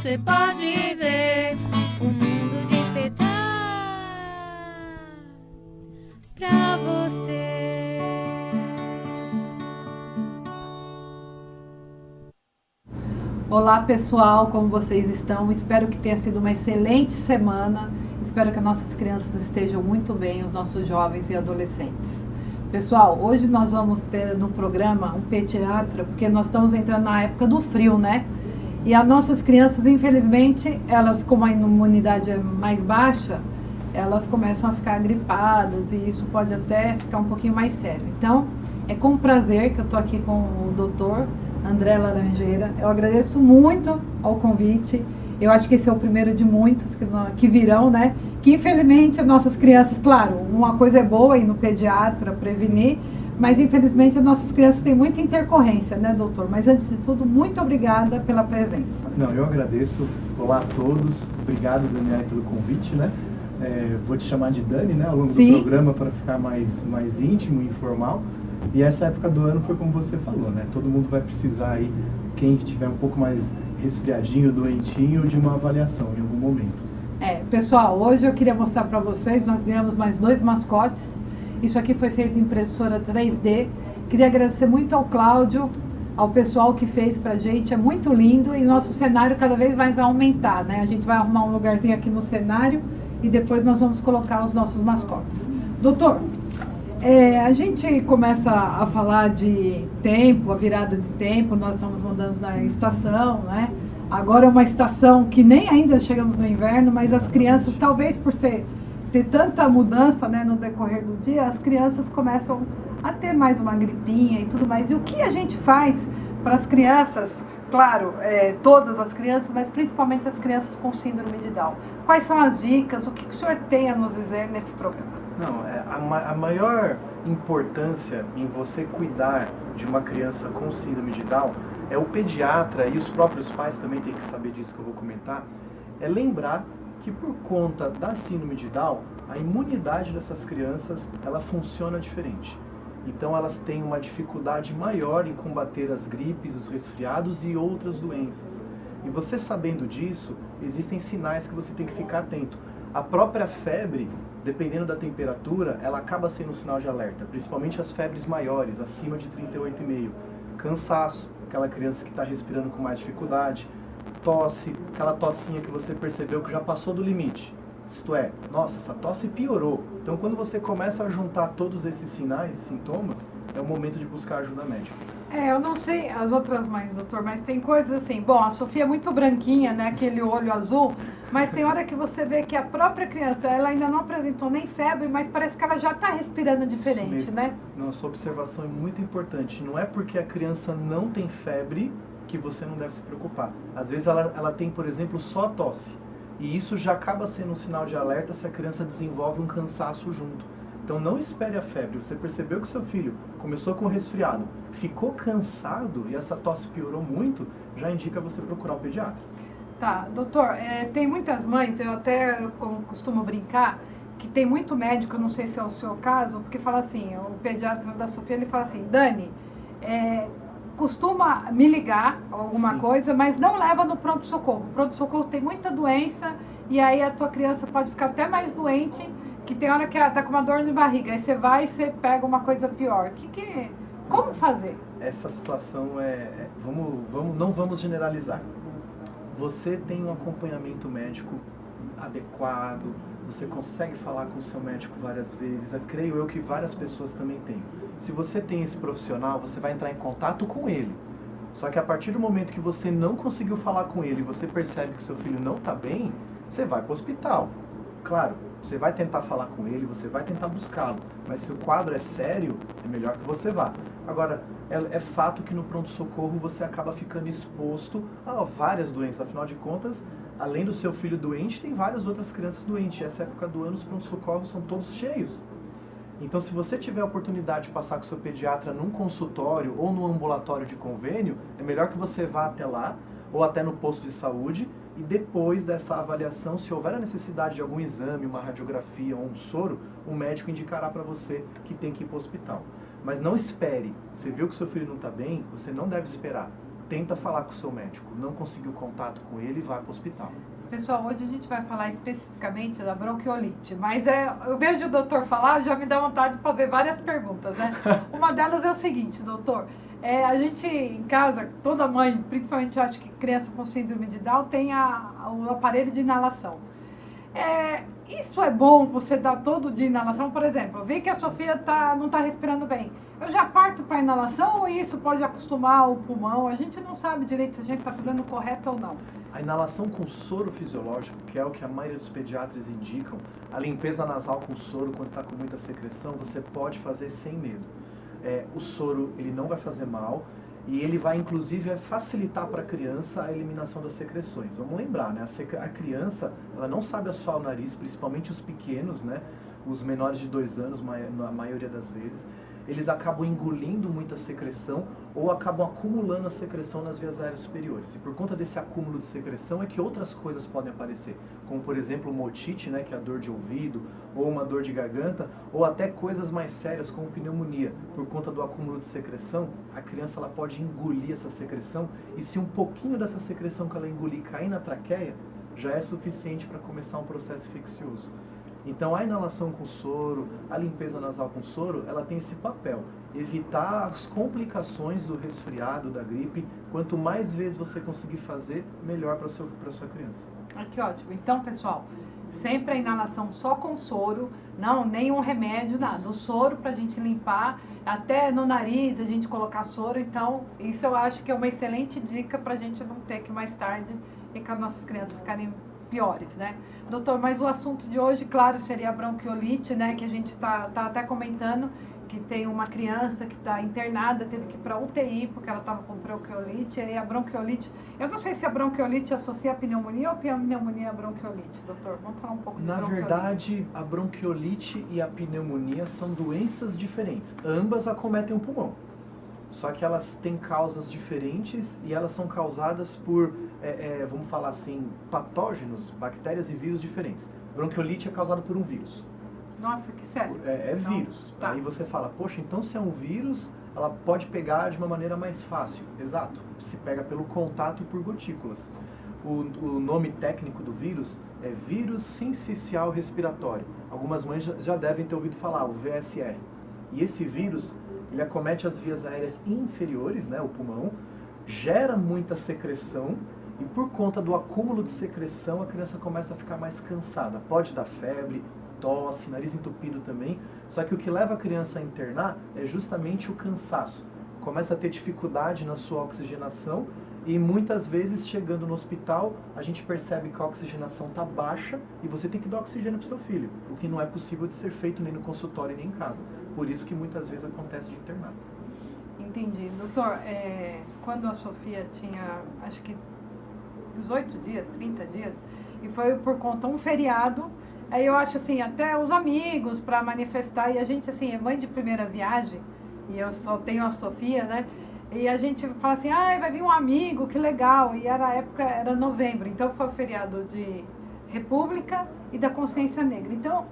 você pode ver o mundo despertar pra você. Olá pessoal, como vocês estão? Espero que tenha sido uma excelente semana. Espero que as nossas crianças estejam muito bem, os nossos jovens e adolescentes. Pessoal, hoje nós vamos ter no programa um pediatra, porque nós estamos entrando na época do frio, né? E as nossas crianças, infelizmente, elas, como a imunidade é mais baixa, elas começam a ficar gripadas e isso pode até ficar um pouquinho mais sério. Então, é com prazer que eu estou aqui com o doutor André Laranjeira. Eu agradeço muito ao convite. Eu acho que esse é o primeiro de muitos que virão, né? Que infelizmente as nossas crianças, claro, uma coisa é boa ir no pediatra, prevenir, mas infelizmente as nossas crianças têm muita intercorrência, né, doutor? Mas antes de tudo, muito obrigada pela presença. Não, eu agradeço. Olá a todos. Obrigado, Daniela, pelo convite, né? Vou te chamar de Dani, né, ao longo do programa para ficar mais íntimo e informal. E essa época do ano foi como você falou, né? Todo mundo vai precisar aí, quem estiver um pouco mais resfriadinho, doentinho, de uma avaliação em algum momento. Pessoal, hoje eu queria mostrar para vocês, nós ganhamos mais 2 mascotes. Isso aqui foi feito em impressora 3D. Queria agradecer muito ao Cláudio, ao pessoal que fez pra gente, é muito lindo e nosso cenário cada vez mais vai aumentar, né? A gente vai arrumar um lugarzinho aqui no cenário e depois nós vamos colocar os nossos mascotes. Doutor, a gente começa a falar de tempo, a virada de tempo, nós estamos mudando na estação, né? Agora é uma estação que nem ainda chegamos no inverno, mas as crianças, talvez por ter tanta mudança, né, no decorrer do dia, as crianças começam a ter mais uma gripinha e tudo mais. E o que a gente faz para as crianças, claro, todas as crianças, mas principalmente as crianças com síndrome de Down? Quais são as dicas? O que o senhor tem a nos dizer nesse programa? Não, a maior importância em você cuidar de uma criança com síndrome de Down é o pediatra, e os próprios pais também têm que saber disso que eu vou comentar, é lembrar que por conta da síndrome de Down, a imunidade dessas crianças, ela funciona diferente. Então elas têm uma dificuldade maior em combater as gripes, os resfriados e outras doenças. E você sabendo disso, existem sinais que você tem que ficar atento. A própria febre, dependendo da temperatura, ela acaba sendo um sinal de alerta, principalmente as febres maiores, acima de 38,5. Cansaço, aquela criança que está respirando com mais dificuldade. Tosse, aquela tossinha que você percebeu que já passou do limite. Isto é, nossa, essa tosse piorou. Então, quando você começa a juntar todos esses sinais e sintomas, é o momento de buscar ajuda médica. Eu não sei as outras mães, doutor, mas tem coisas assim. Bom, a Sofia é muito branquinha, né? Aquele olho azul. Mas tem hora que você vê que a própria criança, ela ainda não apresentou nem febre, mas parece que ela já está respirando diferente, né? Não, sua observação é muito importante. Não é porque a criança não tem febre que você não deve se preocupar. Às vezes ela tem, por exemplo, só tosse. E isso já acaba sendo um sinal de alerta se a criança desenvolve um cansaço junto. Então não espere a febre. Você percebeu que seu filho começou com resfriado, ficou cansado e essa tosse piorou muito, já indica você procurar o pediatra. Tá, doutor, tem muitas mães, eu até costumo brincar, que tem muito médico, eu não sei se é o seu caso, porque fala assim, o pediatra da Sofia, ele fala assim, Dani, costuma me ligar alguma Sim. coisa, mas não leva no pronto-socorro. O pronto-socorro tem muita doença e aí a tua criança pode ficar até mais doente, que tem hora que ela tá com uma dor de barriga, aí você vai e você pega uma coisa pior. Como fazer? Essa situação não vamos generalizar. Você tem um acompanhamento médico adequado, você consegue falar com o seu médico várias vezes, creio eu que várias pessoas também têm. Se você tem esse profissional, você vai entrar em contato com ele. Só que a partir do momento que você não conseguiu falar com ele, você percebe que seu filho não está bem, você vai para o hospital. Claro, você vai tentar falar com ele, você vai tentar buscá-lo, mas se o quadro é sério, é melhor que você vá. Agora, é fato que no pronto-socorro você acaba ficando exposto a várias doenças, afinal de contas, além do seu filho doente, tem várias outras crianças doentes. Essa época do ano, os pronto-socorros são todos cheios. Então, se você tiver a oportunidade de passar com o seu pediatra num consultório ou no ambulatório de convênio, é melhor que você vá até lá, ou até no posto de saúde, e depois dessa avaliação, se houver a necessidade de algum exame, uma radiografia ou um soro, o médico indicará para você que tem que ir para o hospital. Mas não espere. Você viu que seu filho não está bem, você não deve esperar. tenta falar com o seu médico. Não conseguiu contato com ele, vai para o hospital. Pessoal, hoje a gente vai falar especificamente da bronquiolite, mas eu vejo o doutor falar, já me dá vontade de fazer várias perguntas, né? Uma delas é o seguinte, doutor, a gente em casa, toda mãe, principalmente acho que criança com síndrome de Down, tem o aparelho de inalação. Isso é bom você dar todo dia inalação? Por exemplo, eu vi que a Sofia não está respirando bem. Eu já parto para inalação ou isso pode acostumar o pulmão? A gente não sabe direito se a gente está fazendo correto ou não. A inalação com soro fisiológico, que é o que a maioria dos pediatras indicam, a limpeza nasal com soro, quando está com muita secreção, você pode fazer sem medo. O soro ele não vai fazer mal e ele vai inclusive facilitar para a criança a eliminação das secreções. Vamos lembrar, né? A criança ela não sabe assoar o nariz, principalmente os pequenos, né? Os menores de 2 anos, na maioria das vezes, eles acabam engolindo muita secreção ou acabam acumulando a secreção nas vias aéreas superiores. E por conta desse acúmulo de secreção é que outras coisas podem aparecer, como por exemplo uma otite, né, que é a dor de ouvido, ou uma dor de garganta, ou até coisas mais sérias como pneumonia. Por conta do acúmulo de secreção, a criança ela pode engolir essa secreção e se um pouquinho dessa secreção que ela engolir cair na traqueia, já é suficiente para começar um processo infeccioso. Então a inalação com soro, a limpeza nasal com soro, ela tem esse papel, evitar as complicações do resfriado, da gripe. Quanto mais vezes você conseguir fazer, melhor para sua criança. Que ótimo. Então, pessoal, sempre a inalação só com soro, não, nenhum remédio, nada. O soro para a gente limpar, até no nariz a gente colocar soro. Então, isso eu acho que é uma excelente dica para a gente não ter que mais tarde e que as nossas crianças ficarem piores, né? Doutor, mas o assunto de hoje, claro, seria a bronquiolite, né? Que a gente tá até comentando que tem uma criança que está internada, teve que ir para UTI porque ela estava com bronquiolite. E a bronquiolite, eu não sei se a bronquiolite associa a pneumonia ou a pneumonia à bronquiolite, doutor. Vamos falar um pouco de bronquiolite. Na verdade, a bronquiolite e a pneumonia são doenças diferentes. Ambas acometem o pulmão. Só que elas têm causas diferentes e elas são causadas por, vamos falar assim, patógenos, bactérias e vírus diferentes. Bronquiolite é causada por um vírus. Nossa, que sério. Então, vírus. Tá. Aí você fala, poxa, então se é um vírus, ela pode pegar de uma maneira mais fácil. Exato. Se pega pelo contato e por gotículas. O nome técnico do vírus é vírus sincicial respiratório. Algumas mães já devem ter ouvido falar, o VSR. E esse vírus, ele acomete as vias aéreas inferiores, né, o pulmão, gera muita secreção e por conta do acúmulo de secreção a criança começa a ficar mais cansada. Pode dar febre, tosse, nariz entupido também, só que o que leva a criança a internar é justamente o cansaço. Começa a ter dificuldade na sua oxigenação e muitas vezes chegando no hospital a gente percebe que a oxigenação está baixa e você tem que dar oxigênio para o seu filho, o que não é possível de ser feito nem no consultório nem em casa. Por isso que muitas vezes acontece de internar. Entendi. Doutor, quando a Sofia tinha, acho que 18 dias, 30 dias, e foi por conta um feriado, aí eu acho assim, até os amigos para manifestar, e a gente assim, é mãe de primeira viagem, e eu só tenho a Sofia, né? E a gente fala assim, vai vir um amigo, que legal, e era novembro, então foi o feriado de República e da Consciência Negra. Então,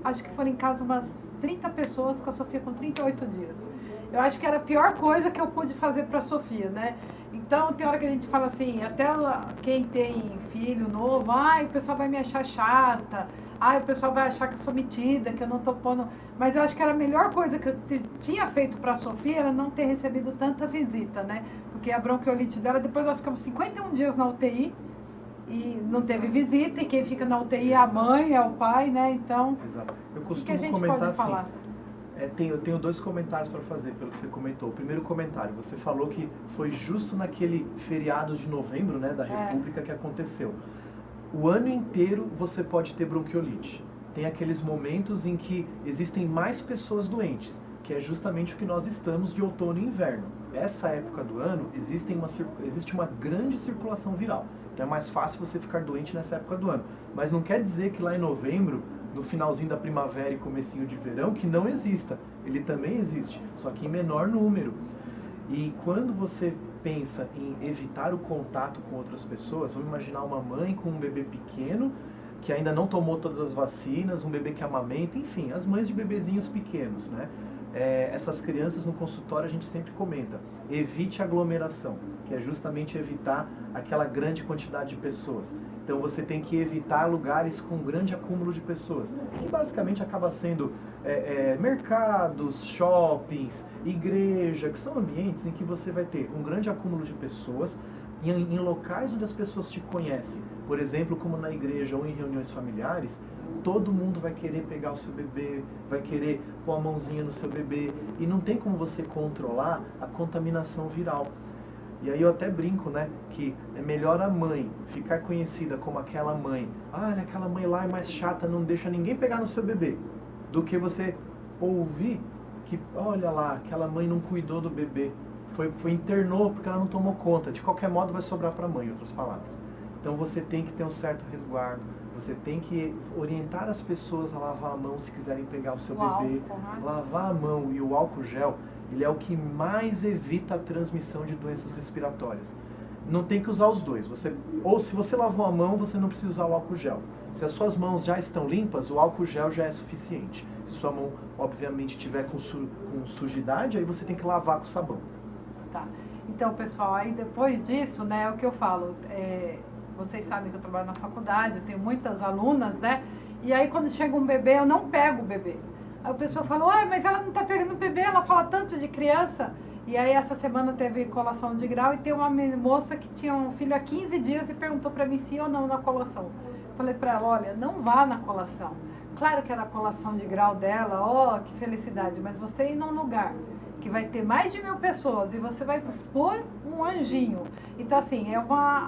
acho que foram em casa umas 30 pessoas com a Sofia com 38 dias. Eu acho que era a pior coisa que eu pude fazer para a Sofia, né? Então, tem hora que a gente fala assim, até quem tem filho novo, o pessoal vai me achar chata, o pessoal vai achar que eu sou metida, que eu não tô pondo... Mas eu acho que era a melhor coisa que eu tinha feito para a Sofia era não ter recebido tanta visita, né? Porque a bronquiolite dela, depois nós ficamos 51 dias na UTI, e não teve visita, e quem fica na UTI é a mãe, é o pai, né? Então, exato. Eu o que costumo a gente comentar pode assim, falar? Eu tenho 2 comentários para fazer pelo que você comentou. O primeiro comentário, você falou que foi justo naquele feriado de novembro, né, da República que aconteceu. O ano inteiro você pode ter bronquiolite. Tem aqueles momentos em que existem mais pessoas doentes, que é justamente o que nós estamos de outono e inverno. Essa época do ano existe uma grande circulação viral. Então é mais fácil você ficar doente nessa época do ano. Mas não quer dizer que lá em novembro, no finalzinho da primavera e comecinho de verão, que não exista. Ele também existe, só que em menor número. E quando você pensa em evitar o contato com outras pessoas, vamos imaginar uma mãe com um bebê pequeno, que ainda não tomou todas as vacinas, um bebê que amamenta, enfim, as mães de bebezinhos pequenos, né? Essas crianças no consultório a gente sempre comenta, evite aglomeração. que é justamente evitar aquela grande quantidade de pessoas. Então você tem que evitar lugares com grande acúmulo de pessoas, que basicamente acaba sendo mercados, shoppings, igreja, que são ambientes em que você vai ter um grande acúmulo de pessoas em locais onde as pessoas te conhecem. Por exemplo, como na igreja ou em reuniões familiares, todo mundo vai querer pegar o seu bebê, vai querer pôr a mãozinha no seu bebê, e não tem como você controlar a contaminação viral. E aí eu até brinco, né, que é melhor a mãe ficar conhecida como aquela mãe, aquela mãe lá é mais chata, não deixa ninguém pegar no seu bebê, do que você ouvir que, olha lá, aquela mãe não cuidou do bebê, internou porque ela não tomou conta. De qualquer modo vai sobrar para a mãe, em outras palavras. Então você tem que ter um certo resguardo, você tem que orientar as pessoas a lavar a mão se quiserem pegar o seu bebê. Álcool, né? Lavar a mão, e o álcool gel, ele é o que mais evita a transmissão de doenças respiratórias. Não tem que usar os dois. Ou se você lavou a mão, você não precisa usar o álcool gel. Se as suas mãos já estão limpas, o álcool gel já é suficiente. Se sua mão, obviamente, estiver com sujidade, aí você tem que lavar com sabão. Tá. Então, pessoal, aí depois disso, né, é o que eu falo. Vocês sabem que eu trabalho na faculdade, eu tenho muitas alunas, né? E aí quando chega um bebê, eu não pego o bebê. Aí o pessoal fala, mas ela não tá pegando o bebê, ela fala tanto de criança. E aí essa semana teve colação de grau e tem uma moça que tinha um filho há 15 dias e perguntou para mim sim ou não na colação. Falei para ela, olha, não vá na colação. Claro que era a colação de grau dela, que felicidade, mas você ir num lugar que vai ter mais de 1000 pessoas e você vai expor um anjinho. Então, assim,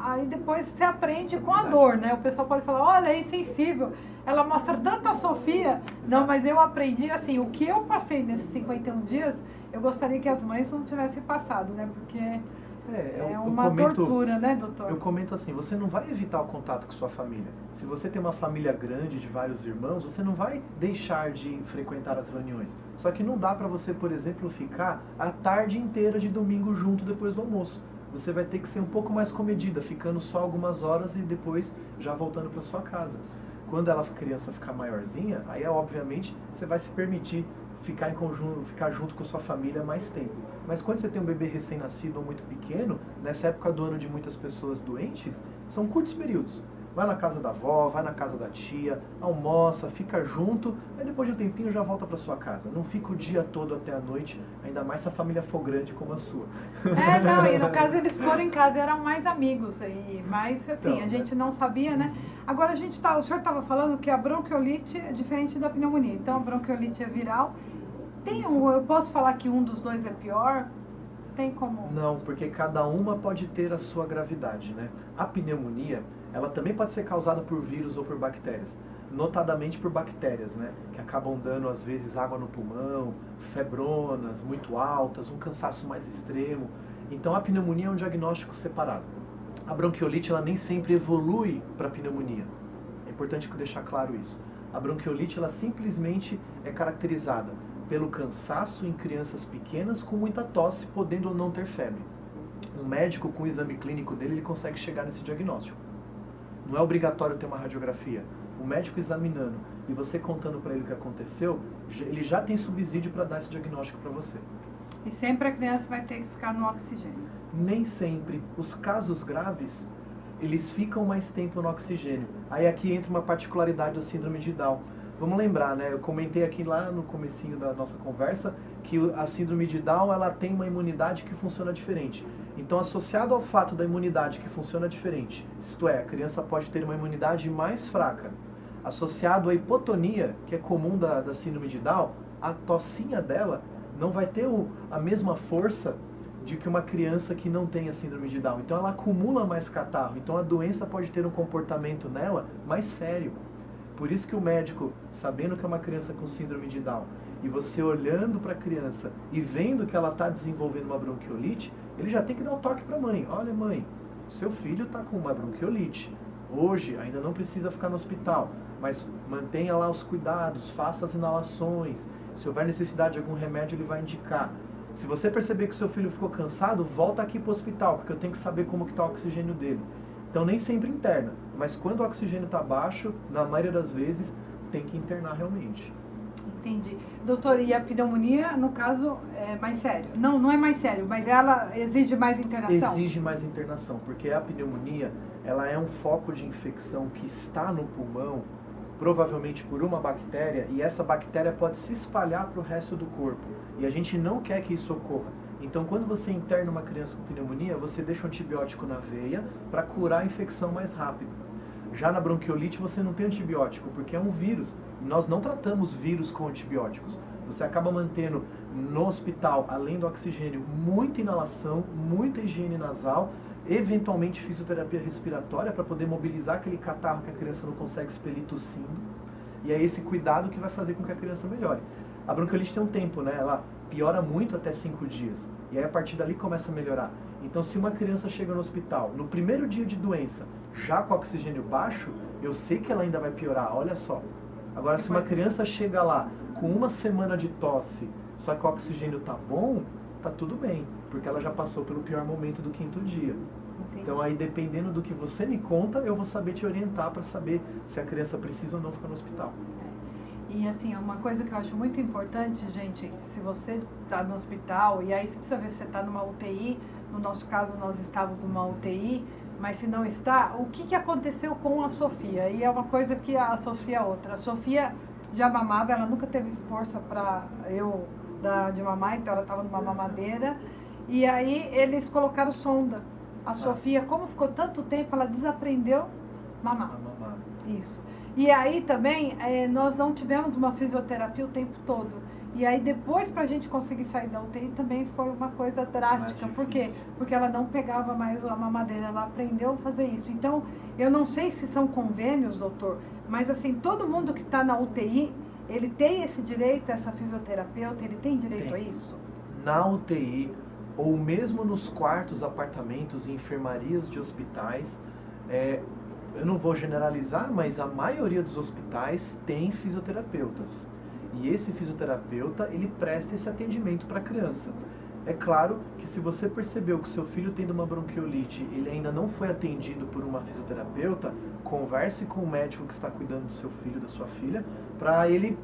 aí depois você aprende com a dor, né? O pessoal pode falar, olha, é insensível, ela mostra tanto a Sofia. Não, mas eu aprendi, assim, o que eu passei nesses 51 dias, eu gostaria que as mães não tivessem passado, né? Porque é uma tortura, né, doutor? Eu comento assim, você não vai evitar o contato com sua família. Se você tem uma família grande de vários irmãos, você não vai deixar de frequentar as reuniões. Só que não dá para você, por exemplo, ficar a tarde inteira de domingo junto depois do almoço. Você vai ter que ser um pouco mais comedida, ficando só algumas horas e depois já voltando para sua casa. Quando a criança ficar maiorzinha, aí obviamente você vai se permitir ficar junto com sua família mais tempo. Mas quando você tem um bebê recém-nascido ou muito pequeno, nessa época do ano de muitas pessoas doentes, são curtos períodos. Vai na casa da avó, vai na casa da tia, almoça, fica junto, aí depois de um tempinho já volta para sua casa. Não fica o dia todo até a noite, ainda mais se a família for grande como a sua. Não, e no caso eles foram em casa, eram mais amigos, mas assim, então, a gente não sabia, né? Agora o senhor estava falando que a bronquiolite é diferente da pneumonia, então Isso. A bronquiolite é viral. Eu posso falar que um dos dois é pior? Tem como? Não, porque cada uma pode ter a sua gravidade, né? A pneumonia, ela também pode ser causada por vírus ou por bactérias, notadamente por bactérias, né? Que acabam dando, às vezes, água no pulmão, febronas muito altas, um cansaço mais extremo. Então, a pneumonia é um diagnóstico separado. A bronquiolite, ela nem sempre evolui para pneumonia. É importante deixar claro isso. A bronquiolite, ela simplesmente é caracterizada pelo cansaço em crianças pequenas com muita tosse, podendo ou não ter febre. Um médico, com o exame clínico dele, ele consegue chegar nesse diagnóstico. Não é obrigatório ter uma radiografia. O médico examinando e você contando para ele o que aconteceu, ele já tem subsídio para dar esse diagnóstico para você. E sempre a criança vai ter que ficar no oxigênio? Nem sempre. Os casos graves, eles ficam mais tempo no oxigênio. Aí aqui entra uma particularidade da síndrome de Down. Vamos lembrar, né? Eu comentei aqui lá no comecinho da nossa conversa que a síndrome de Down, ela tem uma imunidade que funciona diferente. Então, associado ao fato da imunidade que funciona diferente, isto é, a criança pode ter uma imunidade mais fraca, associado à hipotonia, que é comum da síndrome de Down, a tossinha dela não vai ter a mesma força de que uma criança que não tem a síndrome de Down. Então, ela acumula mais catarro. Então, a doença pode ter um comportamento nela mais sério. Por isso que o médico, sabendo que é uma criança com síndrome de Down, e você olhando para a criança e vendo que ela está desenvolvendo uma bronquiolite, ele já tem que dar um toque para a mãe. Olha, mãe, seu filho está com uma bronquiolite. Hoje ainda não precisa ficar no hospital, mas mantenha lá os cuidados, faça as inalações. Se houver necessidade de algum remédio, ele vai indicar. Se você perceber que seu filho ficou cansado, volta aqui para o hospital, porque eu tenho que saber como está o oxigênio dele. Então, nem sempre interna, mas quando o oxigênio está baixo, na maioria das vezes, tem que internar realmente. Entendi. Doutor, e a pneumonia, no caso, é mais sério? Não, não é mais sério, mas ela exige mais internação? Exige mais internação, porque a pneumonia, ela é um foco de infecção que está no pulmão, provavelmente por uma bactéria, e essa bactéria pode se espalhar para o resto do corpo. E a gente não quer que isso ocorra. Então, quando você interna uma criança com pneumonia, você deixa um antibiótico na veia para curar a infecção mais rápido. Já na bronquiolite, você não tem antibiótico, porque é um vírus. Nós não tratamos vírus com antibióticos. Você acaba mantendo no hospital, além do oxigênio, muita inalação, muita higiene nasal, eventualmente fisioterapia respiratória para poder mobilizar aquele catarro que a criança não consegue expelir tossindo. E é esse cuidado que vai fazer com que a criança melhore. A bronquiolite tem um tempo, né? Ela piora muito até 5 dias. E aí a partir dali começa a melhorar. Então se uma criança chega no hospital, no primeiro dia de doença, já com oxigênio baixo, eu sei que ela ainda vai piorar, olha só. Agora se uma criança chega lá com 1 semana de tosse, só que o oxigênio tá bom, tá tudo bem. Porque ela já passou pelo pior momento do 5º dia. Entendi. Então aí dependendo do que você me conta, eu vou saber te orientar para saber se a criança precisa ou não ficar no hospital. E assim, uma coisa que eu acho muito importante, gente, se você está no hospital, e aí você precisa ver se você está numa UTI, no nosso caso nós estávamos numa UTI, mas se não está, o que aconteceu com a Sofia? E é uma coisa que a Sofia é outra. A Sofia já mamava, ela nunca teve força para eu dar de mamar, então ela estava numa mamadeira, e aí eles colocaram sonda. A Sofia, como ficou tanto tempo, ela desaprendeu mamar. Isso. E aí também, nós não tivemos uma fisioterapia o tempo todo. E aí depois, para a gente conseguir sair da UTI, também foi uma coisa drástica. Por quê? Porque ela não pegava mais a mamadeira, ela aprendeu a fazer isso. Então, eu não sei se são convênios, doutor, mas assim, todo mundo que está na UTI, ele tem esse direito, essa fisioterapeuta, ele tem direito a isso? Na UTI, ou mesmo nos quartos, apartamentos e enfermarias de hospitais, eu não vou generalizar, mas a maioria dos hospitais tem fisioterapeutas. E esse fisioterapeuta, ele presta esse atendimento para a criança. É claro que se você percebeu que o seu filho tendo uma bronquiolite, ele ainda não foi atendido por uma fisioterapeuta, converse com o médico que está cuidando do seu filho, da sua filha, para ele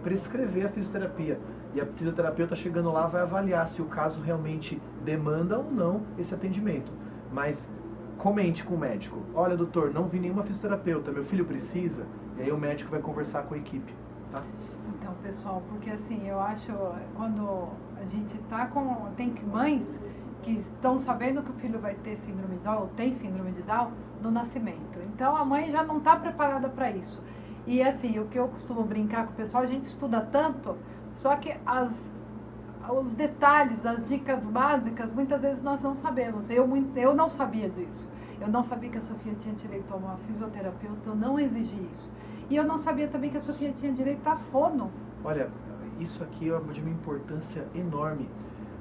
prescrever a fisioterapia. E a fisioterapeuta chegando lá vai avaliar se o caso realmente demanda ou não esse atendimento. Mas comente com o médico. Olha, doutor, não vi nenhuma fisioterapeuta, meu filho precisa? E aí o médico vai conversar com a equipe, tá? Então, pessoal, porque assim, eu acho, quando a gente tá com... Tem mães que estão sabendo que o filho vai ter síndrome de Down, ou tem síndrome de Down, no nascimento. Então, a mãe já não está preparada para isso. E assim, o que eu costumo brincar com o pessoal, a gente estuda tanto, só que os detalhes, as dicas básicas, muitas vezes nós não sabemos. Eu não sabia disso. Eu não sabia que a Sofia tinha direito a uma fisioterapeuta, eu não exigi isso. E eu não sabia também que a Sofia tinha direito a fono. Olha, isso aqui é de uma importância enorme.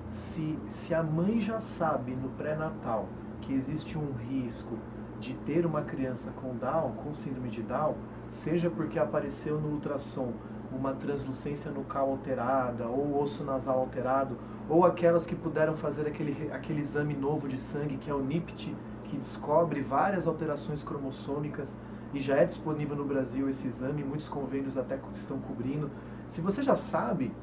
Se a mãe já sabe no pré-natal que existe um risco de ter uma criança com Down, com síndrome de Down, seja porque apareceu no ultrassom uma translucência nucal alterada, ou osso nasal alterado, ou aquelas que puderam fazer aquele exame novo de sangue, que é o NIPT, que descobre várias alterações cromossômicas, e já é disponível no Brasil esse exame, muitos convênios até estão cobrindo. Se você já sabe,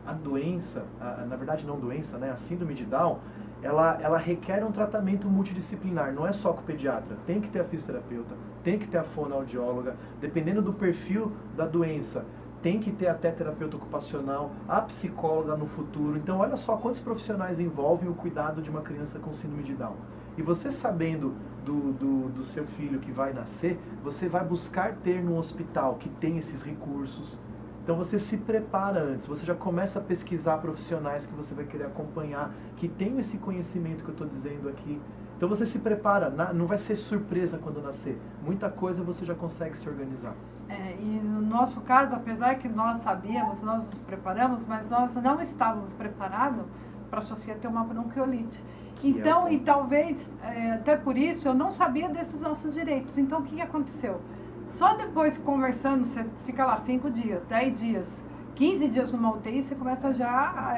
a doença, na verdade não doença, né, a síndrome de Down, ela requer um tratamento multidisciplinar, não é só com o pediatra, tem que ter a fisioterapeuta, tem que ter a fonoaudióloga, dependendo do perfil da doença, tem que ter até terapeuta ocupacional, a psicóloga no futuro. Então olha só quantos profissionais envolvem o cuidado de uma criança com síndrome de Down. E você sabendo do seu filho que vai nascer, você vai buscar ter no hospital que tem esses recursos. Então você se prepara antes, você já começa a pesquisar profissionais que você vai querer acompanhar, que tem esse conhecimento que eu estou dizendo aqui. Então você se prepara, não vai ser surpresa quando nascer. Muita coisa você já consegue se organizar. E no nosso caso, apesar que nós sabíamos, nós nos preparamos, mas nós não estávamos preparados para a Sofia ter uma bronquiolite. Então, e talvez, até por isso, eu não sabia desses nossos direitos. Então, o que aconteceu? Só depois, conversando, você fica lá 5 dias, 10 dias, 15 dias numa UTI, você começa já,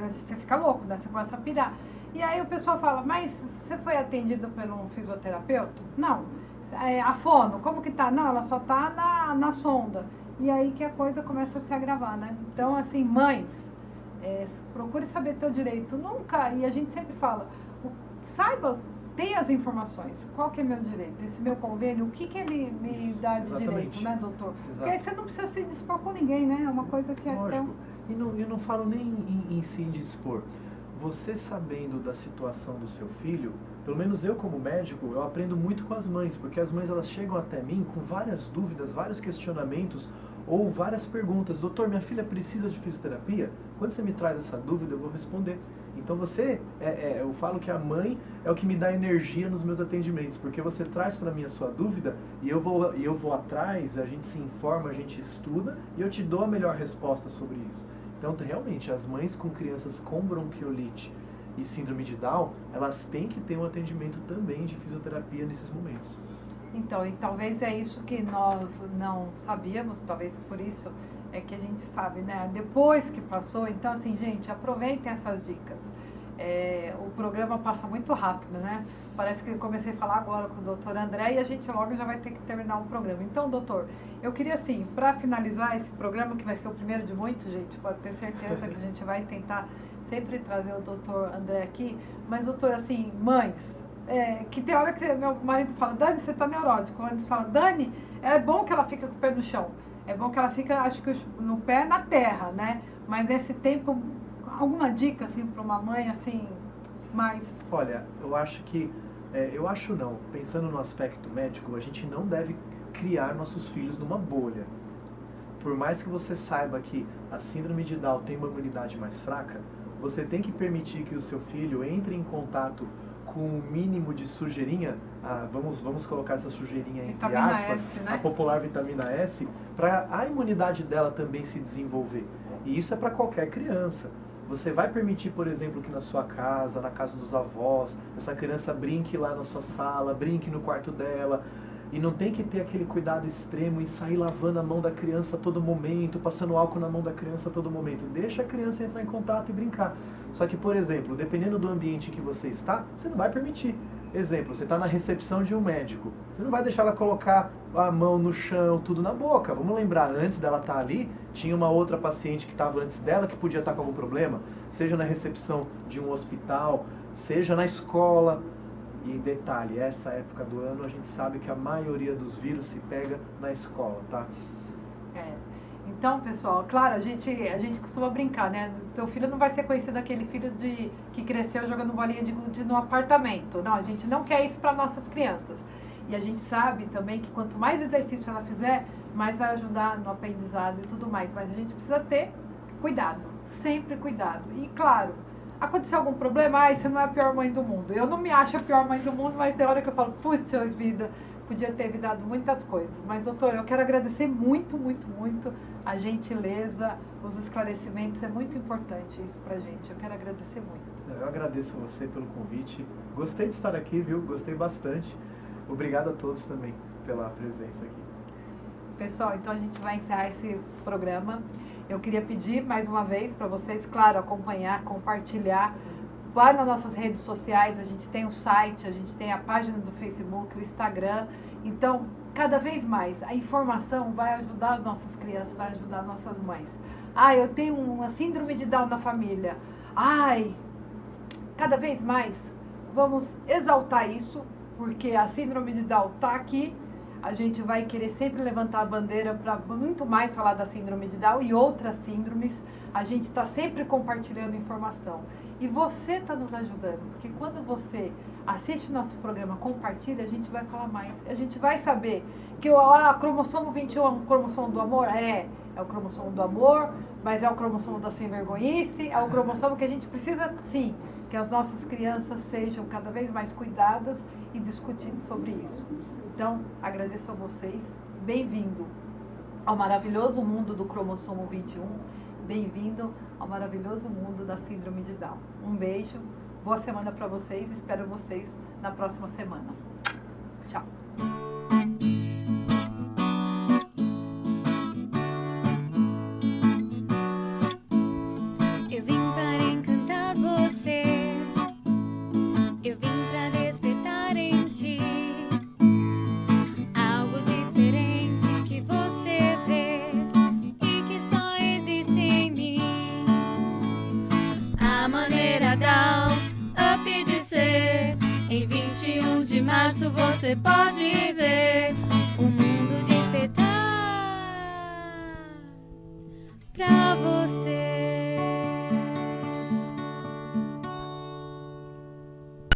você fica louco, né? Você começa a pirar. E aí o pessoal fala, mas você foi atendido por um fisioterapeuta? Não. A fono, como que tá? Não, ela só tá na sonda. e aí que a coisa começa a se agravar, né? Então, assim, mães, procure saber teu direito. Nunca, e a gente sempre fala, saiba, tenha as informações. Qual que é meu direito? Esse meu convênio, o que que ele me dá de direito, né, doutor? Exato. Porque aí você não precisa se dispor com ninguém, né? É uma coisa que é tão... Lógico. E não falo nem em se indispor. Você sabendo da situação do seu filho, pelo menos eu como médico, eu aprendo muito com as mães, porque as mães elas chegam até mim com várias dúvidas, vários questionamentos ou várias perguntas. Doutor, minha filha precisa de fisioterapia? Quando você me traz essa dúvida, eu vou responder. Então você, eu falo que a mãe é o que me dá energia nos meus atendimentos, porque você traz para mim a sua dúvida e eu vou atrás, a gente se informa, a gente estuda e eu te dou a melhor resposta sobre isso. Então, realmente, as mães com crianças com bronquiolite e síndrome de Down, elas têm que ter um atendimento também de fisioterapia nesses momentos. Então, e talvez é isso que nós não sabíamos, talvez por isso é que a gente sabe, né? Depois que passou, então assim, gente, aproveitem essas dicas. O programa passa muito rápido, né? Parece que eu comecei a falar agora com o doutor André e a gente logo já vai ter que terminar o programa. Então, doutor, eu queria assim, para finalizar esse programa, que vai ser o primeiro de muitos, gente, pode ter certeza que a gente vai tentar sempre trazer o doutor André aqui, mas doutor, assim, mães, que tem hora que meu marido fala, Dani, você tá neurótico. Quando eles falam, Dani, é bom que ela fica com o pé no chão. É bom que ela fica, acho que no pé na terra, né? Mas nesse tempo, alguma dica, assim, para uma mãe, assim, mais... Olha, eu acho que... eu acho não. Pensando no aspecto médico, a gente não deve criar nossos filhos numa bolha. Por mais que você saiba que a síndrome de Down tem uma imunidade mais fraca, você tem que permitir que o seu filho entre em contato com o mínimo de sujeirinha, vamos colocar essa sujeirinha entre vitamina aspas, S, né? A popular vitamina S, para a imunidade dela também se desenvolver. E isso é para qualquer criança. Você vai permitir, por exemplo, que na sua casa, na casa dos avós, essa criança brinque lá na sua sala, brinque no quarto dela, e não tem que ter aquele cuidado extremo e sair lavando a mão da criança a todo momento, passando álcool na mão da criança a todo momento. Deixa a criança entrar em contato e brincar. Só que, por exemplo, dependendo do ambiente que você está, você não vai permitir. Exemplo, você está na recepção de um médico. Você não vai deixar ela colocar a mão no chão, tudo na boca. Vamos lembrar, antes dela estar ali, tinha uma outra paciente que estava antes dela que podia estar com algum problema, seja na recepção de um hospital, seja na escola. E detalhe, essa época do ano a gente sabe que a maioria dos vírus se pega na escola, tá? Então, pessoal, claro, a gente costuma brincar, né? Teu filho não vai ser conhecido aquele filho que cresceu jogando bolinha de gude no apartamento. Não, a gente não quer isso para nossas crianças. E a gente sabe também que quanto mais exercício ela fizer, mais vai ajudar no aprendizado e tudo mais. Mas a gente precisa ter cuidado, sempre cuidado. E claro, aconteceu algum problema, você não é a pior mãe do mundo. Eu não me acho a pior mãe do mundo, mas tem hora que eu falo, puxa vida, podia ter evitado muitas coisas. Mas, doutor, eu quero agradecer muito, muito, muito a gentileza, os esclarecimentos. É muito importante isso pra gente. Eu quero agradecer muito. Eu agradeço você pelo convite. Gostei de estar aqui, viu? Gostei bastante. Obrigado a todos também pela presença aqui. Pessoal, então a gente vai encerrar esse programa. Eu queria pedir mais uma vez para vocês, claro, acompanhar, compartilhar. Vai nas nossas redes sociais, a gente tem o site, a gente tem a página do Facebook, o Instagram. Então, cada vez mais, a informação vai ajudar as nossas crianças, vai ajudar as nossas mães. Eu tenho uma síndrome de Down na família. Cada vez mais, vamos exaltar isso, porque a síndrome de Down está aqui. A gente vai querer sempre levantar a bandeira para muito mais falar da síndrome de Down e outras síndromes. A gente está sempre compartilhando informação. E você está nos ajudando, porque quando você assiste o nosso programa, compartilha, a gente vai falar mais. A gente vai saber que o cromossomo 21 é um cromossomo do amor? É o cromossomo do amor, mas é o cromossomo da sem-vergonhice, é o cromossomo que a gente precisa, sim, que as nossas crianças sejam cada vez mais cuidadas e discutindo sobre isso. Então, agradeço a vocês. Bem-vindo ao maravilhoso mundo do cromossomo 21. Bem-vindo ao maravilhoso mundo da síndrome de Down. Um beijo, boa semana para vocês. Espero vocês na próxima semana. Tchau. Eu vim para encantar você. Eu vim para despertar em ti algo diferente que você vê. de março você pode ver